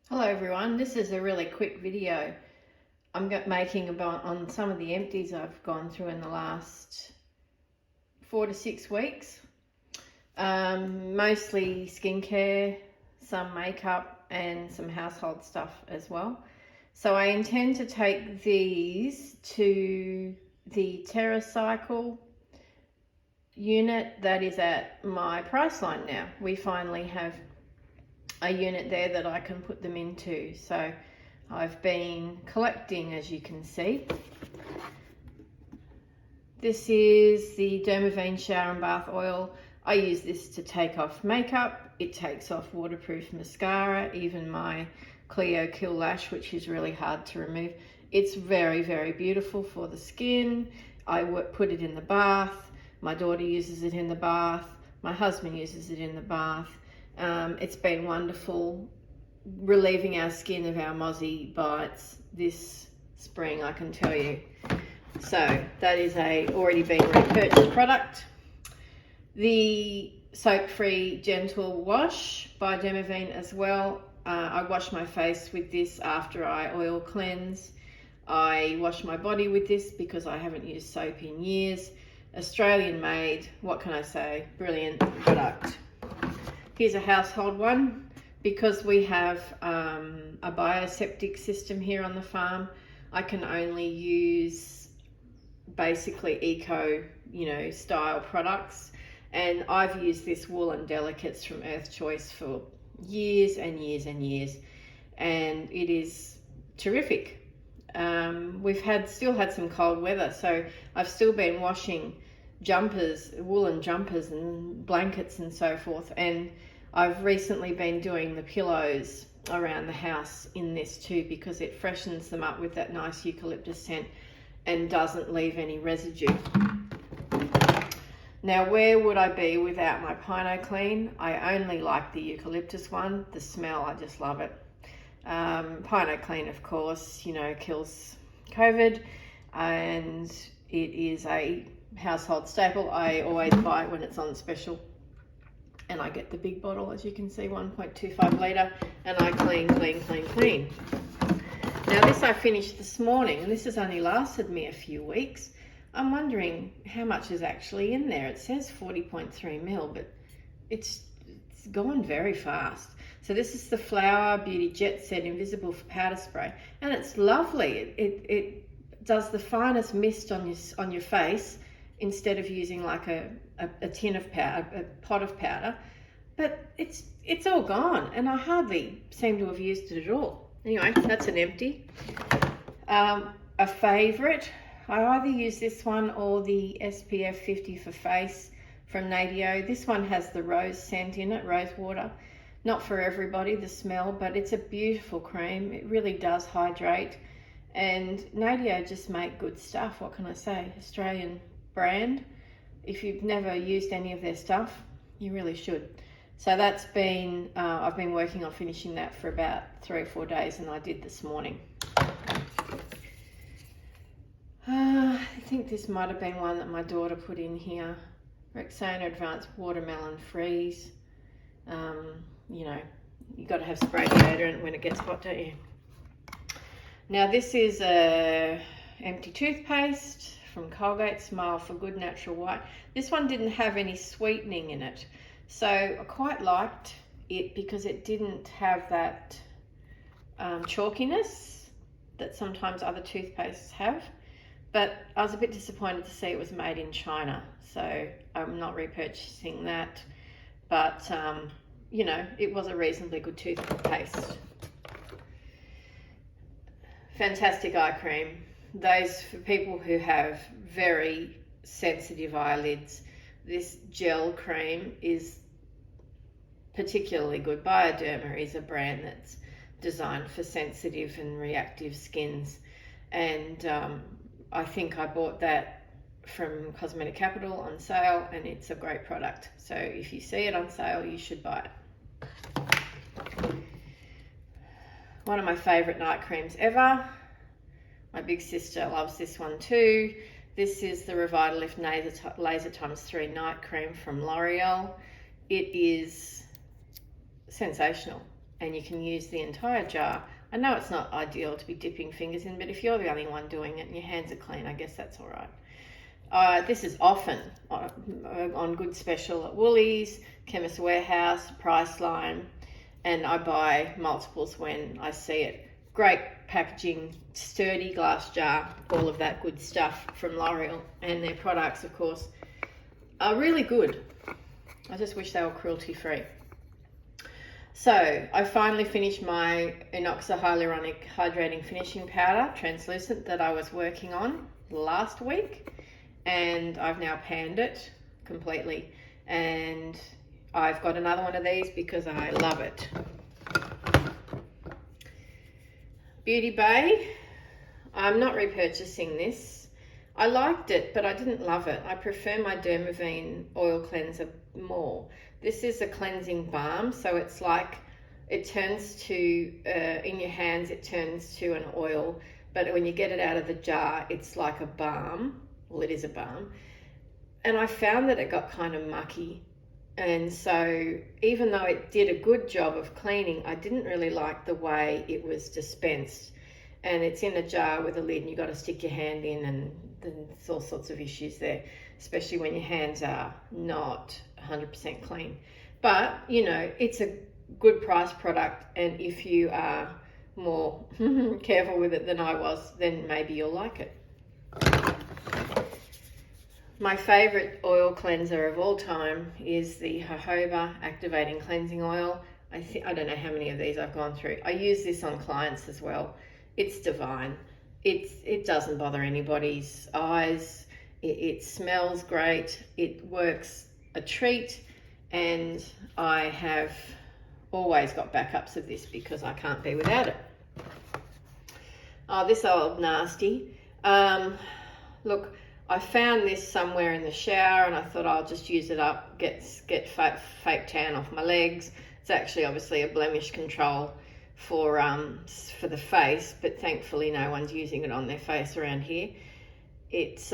Hello everyone, this is a really quick video I'm making about on some of the empties I've gone through in the last 4 to 6 weeks. Mostly skincare, some makeup and some household stuff as well. So I intend to take these to the TerraCycle unit that is at my Priceline now. We finally have a unit there that I can put them into. So I've been collecting, as you can see. This is the Dermaveen Shower and Bath Oil. I use this to take off makeup. It takes off waterproof mascara, even my Clio Kill Lash, which is really hard to remove. It's very, very beautiful for the skin. I put it in the bath. My daughter uses it in the bath. My husband uses it in the bath. It's been wonderful relieving our skin of our mozzie bites this spring, I can tell you. So that is a already been repurchased product. The soap-free gentle wash by Dermaveen as well. I wash my face with this after I oil cleanse. I wash my body with this because I haven't used soap in years. Australian made, what can I say? Brilliant product. Here's a household one. Because we have a bioseptic system here on the farm, I can only use basically eco, style products. And I've used this Woolen Delicates from Earth Choice for years and years and years. And it is terrific. We've still had some cold weather, so I've still been washing jumpers, woolen jumpers and blankets and so forth. And I've recently been doing the pillows around the house in this too, because it freshens them up with that nice eucalyptus scent and doesn't leave any residue. Now, where would I be without my Pino Clean? I only like the eucalyptus one. The smell, I just love it. Pino Clean, of course, kills COVID, and it is a household staple. I always buy it when it's on special. And I get the big bottle, as you can see, 1.25 litre, and I clean. Now this I finished this morning, and this has only lasted me a few weeks. I'm wondering how much is actually in there. It says 40.3 ml, but it's gone very fast. So this is the Flower Beauty Jet Set Invisible Powder Spray, and it's lovely. It does the finest mist on your face instead of using like a tin of powder, a pot of powder. But it's all gone, and I hardly seem to have used it at all. Anyway, that's an empty. A favourite, I either use this one or the SPF 50 for face from Nadeo. This one has the rose scent in it, rose water. Not for everybody, the smell, but it's a beautiful cream. It really does hydrate. And Nadeo just make good stuff. What can I say? Australian brand. If you've never used any of their stuff, you really should. So that's been, I've been working on finishing that for about 3 or 4 days, and I did this morning. I think this might have been one that my daughter put in here. Rexona Advanced Watermelon Freeze. You got to have spray deodorant when it gets hot, don't you? Now this is a empty toothpaste from Colgate, Smile for Good Natural White. This one didn't have any sweetening in it, so I quite liked it because it didn't have that chalkiness that sometimes other toothpastes have. But I was a bit disappointed to see it was made in China, so I'm not repurchasing that. But it was a reasonably good toothpaste. Fantastic eye cream. Those for people who have very sensitive eyelids, this gel cream is particularly good. Bioderma is a brand that's designed for sensitive and reactive skins, and I think I bought that from Cosmetic Capital on sale, and it's a great product. So if you see it on sale, you should buy it. One of my favourite night creams ever. My big sister loves this one too. This is the Revitalift Laser X3 Night Cream from L'Oreal. It is sensational. and you can use the entire jar. I know it's not ideal to be dipping fingers in, but if you're the only one doing it and your hands are clean, I guess that's all right. This is often on good special at Woolies, Chemist Warehouse, Priceline, and I buy multiples when I see it. Great packaging, sturdy glass jar, all of that good stuff from L'Oreal, and their products, of course, are really good. I just wish they were cruelty-free. So I finally finished my Inoxa Hyaluronic Hydrating Finishing Powder, translucent, that I was working on last week, and I've now panned it completely, and I've got another one of these because I love it. Beauty Bay, I'm not repurchasing this. I liked it, but I didn't love it. I prefer my Dermaveen oil cleanser more. This is a cleansing balm, so it's like, it turns to, in your hands, it turns to an oil, but when you get it out of the jar, it's like a balm. Well, it is a balm. And I found that it got kind of mucky. And so even though it did a good job of cleaning, I didn't really like the way it was dispensed. And it's in a jar with a lid, and you've got to stick your hand in, and there's all sorts of issues there, especially when your hands are not 100% clean. But, you know, it's a good price product, and if you are more careful with it than I was, then maybe you'll like it. My favorite oil cleanser of all time is the jojoba activating cleansing oil. I don't know how many of these I've gone through. I use this on clients as well. It's divine. It doesn't bother anybody's eyes. It smells great. It works a treat, and I have always got backups of this because I can't be without it. Oh, this old nasty. Look, I found this somewhere in the shower, and I thought I'll just use it up, get fake tan off my legs. It's actually obviously a blemish control for the face, but thankfully no one's using it on their face around here. It's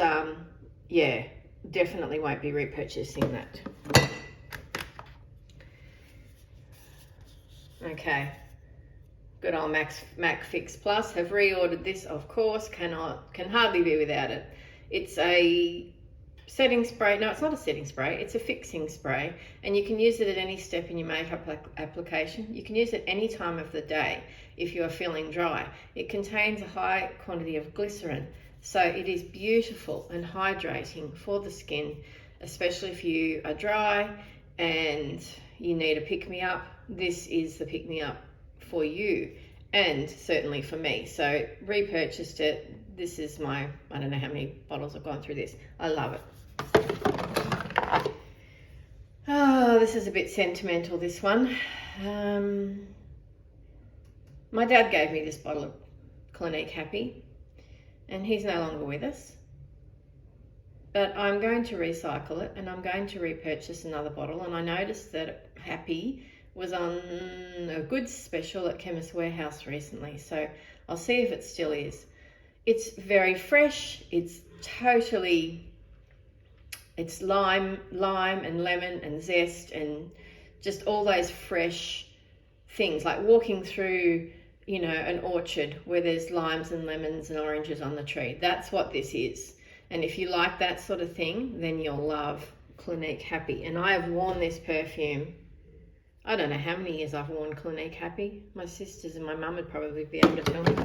yeah, definitely won't be repurchasing that. Okay, good old Mac Fix Plus. Have reordered this, of course. Can hardly be without it. It's a setting spray. No, it's not a setting spray. It's a fixing spray, and you can use it at any step in your makeup application. You can use it any time of the day if you are feeling dry. It contains a high quantity of glycerin, so it is beautiful and hydrating for the skin, especially if you are dry and you need a pick-me-up. This is the pick-me-up for you, and certainly for me. So repurchased it. This is my, I don't know how many bottles I've gone through this. I love it. Oh, this is a bit sentimental, this one. My dad gave me this bottle of Clinique Happy, and he's no longer with us. But I'm going to recycle it, and I'm going to repurchase another bottle. And I noticed that Happy was on a good special at Chemist Warehouse recently, so I'll see if it still is. It's very fresh. It's lime and lemon and zest and just all those fresh things, like walking through, you know, an orchard where there's limes and lemons and oranges on the tree. That's what this is. And if you like that sort of thing, then you'll love Clinique Happy. And I have worn this perfume, I don't know how many years I've worn Clinique Happy. My sisters and my mum would probably be able to tell me.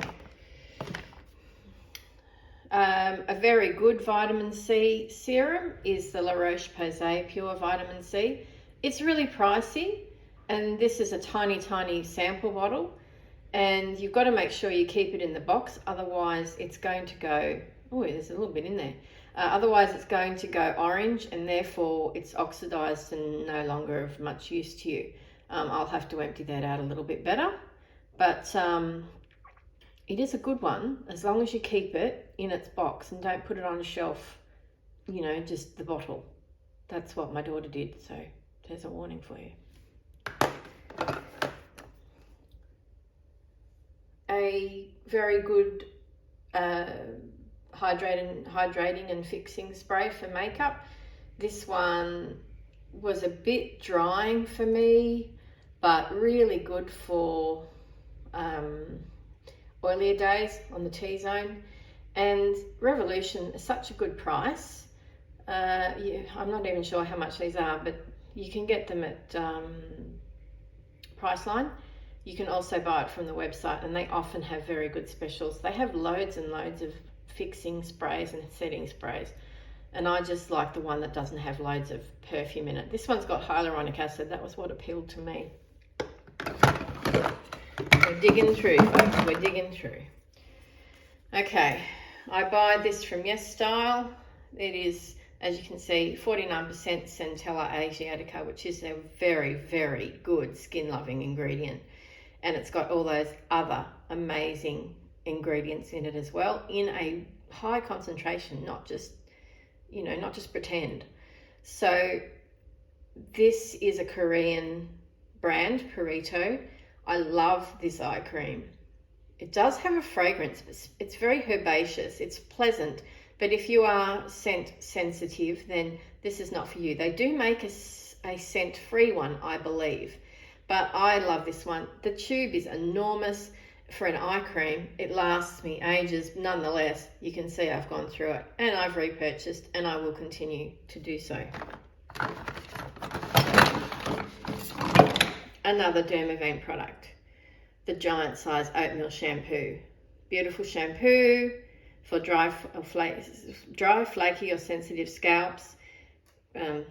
A very good vitamin C serum is the La Roche-Posay Pure Vitamin C. It's really pricey, and this is a tiny sample bottle, and you've got to make sure you keep it in the box, otherwise it's going to go, oh, there's a little bit in there. Otherwise it's going to go orange, and therefore it's oxidized and no longer of much use to you. I'll have to empty that out a little bit better, but it is a good one as long as you keep it in its box and don't put it on a shelf, you know, just the bottle. That's what my daughter did, so there's a warning for you. A very good hydrating and fixing spray for makeup. This one was a bit drying for me, but really good for oilier days on the T-zone. And Revolution is such a good price. I'm not even sure how much these are, but you can get them at Priceline. You can also buy it from the website, and they often have very good specials. They have loads and loads of fixing sprays and setting sprays, and I just like the one that doesn't have loads of perfume in it. This one's got hyaluronic acid. That was what appealed to me. We're digging through, folks. We're digging through. Okay, I buy this from Yes Style. It is, as you can see, 49% Centella Asiatica, which is a very, very good skin-loving ingredient. And it's got all those other amazing ingredients in it as well, in a high concentration, not just pretend. So this is a Korean brand, Purito. I love this eye cream. It does have a fragrance. It's very herbaceous. It's pleasant. But if you are scent sensitive, then this is not for you. They do make a scent-free one, I believe. But I love this one. The tube is enormous for an eye cream. It lasts me ages. Nonetheless, you can see I've gone through it, and I've repurchased, and I will continue to do so. Another Dermaveen product, the giant size oatmeal shampoo. Beautiful shampoo for dry, flaky or sensitive scalps.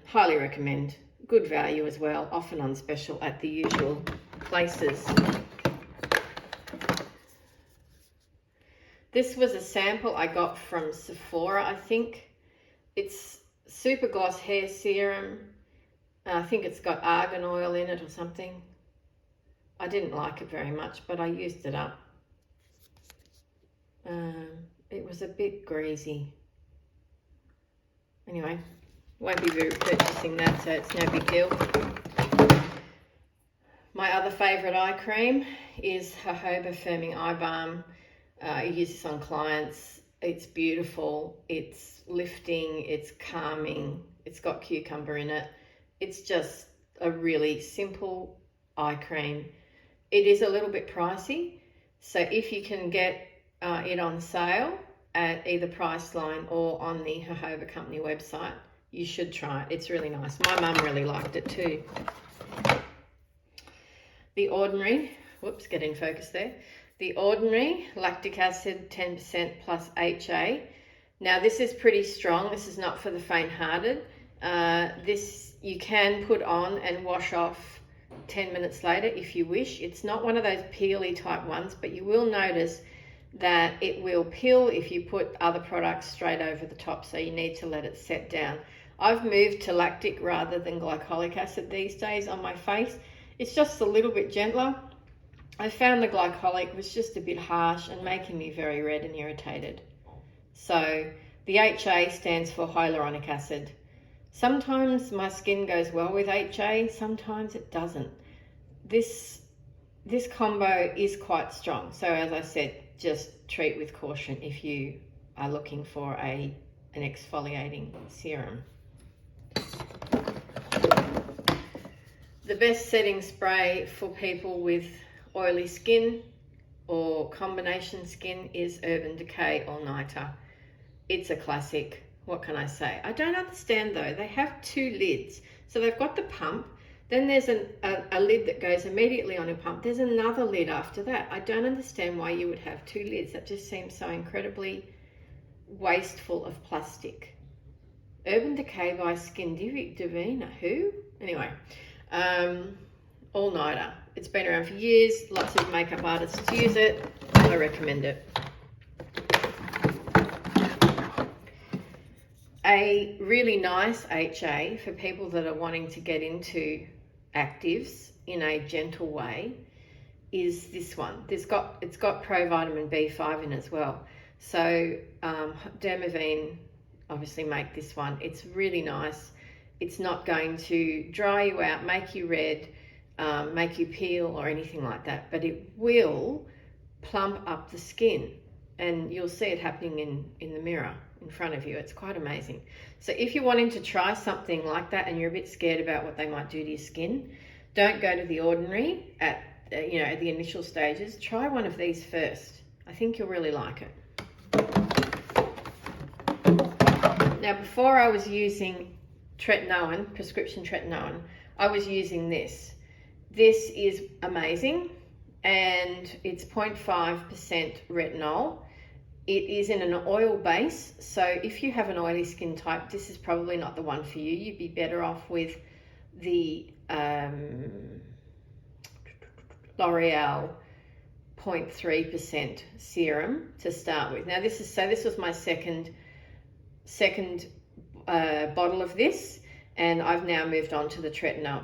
Highly recommend. Good value as well, often on special at the usual places. This was a sample I got from Sephora, I think. It's Super Gloss Hair Serum. I think it's got argan oil in it or something. I didn't like it very much, but I used it up. It was a bit greasy. Anyway, won't be repurchasing that, so it's no big deal. My other favourite eye cream is jojoba Firming Eye Balm. I use this on clients. It's beautiful, it's lifting, it's calming, it's got cucumber in it. It's just a really simple eye cream. It is a little bit pricey, so if you can get it on sale at either Priceline or on the jojoba company website, you should try it. It's really nice. My mum really liked it too. The Ordinary, whoops, get in focus there. The Ordinary lactic acid 10% plus HA. Now this is pretty strong. This is not for the faint-hearted. This you can put on and wash off 10 minutes later if you wish. It's not one of those peely type ones, but you will notice that it will peel if you put other products straight over the top, so you need to let it set down. I've moved to lactic rather than glycolic acid these days on my face. It's just a little bit gentler. I found the glycolic was just a bit harsh and making me very red and irritated. So the HA stands for hyaluronic acid. Sometimes my skin goes well with HA, sometimes it doesn't. This combo is quite strong. So as I said, just treat with caution if you are looking for an exfoliating serum. The best setting spray for people with oily skin or combination skin is Urban Decay All Nighter. It's a classic. What can I say? I don't understand though. They have two lids. So they've got the pump, then there's a lid that goes immediately on a pump. There's another lid after that. I don't understand why you would have two lids. That just seems so incredibly wasteful of plastic. Urban Decay by Skin Divina. Who? Anyway, All Nighter. It's been around for years. Lots of makeup artists use it. I recommend it. A really nice HA for people that are wanting to get into actives in a gentle way is this one. It's got provitamin B5 in as well. So Dermaveen obviously make this one. It's really nice. It's not going to dry you out, make you red, make you peel or anything like that, but it will plump up the skin, and you'll see it happening in the mirror in front of you. It's quite amazing. So if you're wanting to try something like that and you're a bit scared about what they might do to your skin, don't go to the ordinary at at the initial stages. Try one of these first. I think you'll really like it. Now, before I was using tretinoin, prescription tretinoin, I was using this. This is amazing, and it's 0.5% retinol. It is in an oil base, so if you have an oily skin type, this is probably not the one for you. You'd be better off with the L'Oreal 0.3% serum to start with. Now this was my second bottle of this, and I've now moved on to the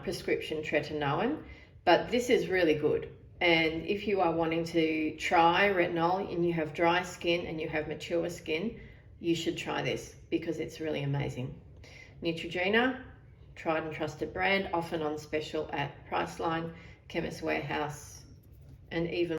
prescription tretinoin, but this is really good. And if you are wanting to try retinol and you have dry skin and you have mature skin, you should try this because it's really amazing. Neutrogena, tried and trusted brand, often on special at Priceline, Chemist Warehouse, and even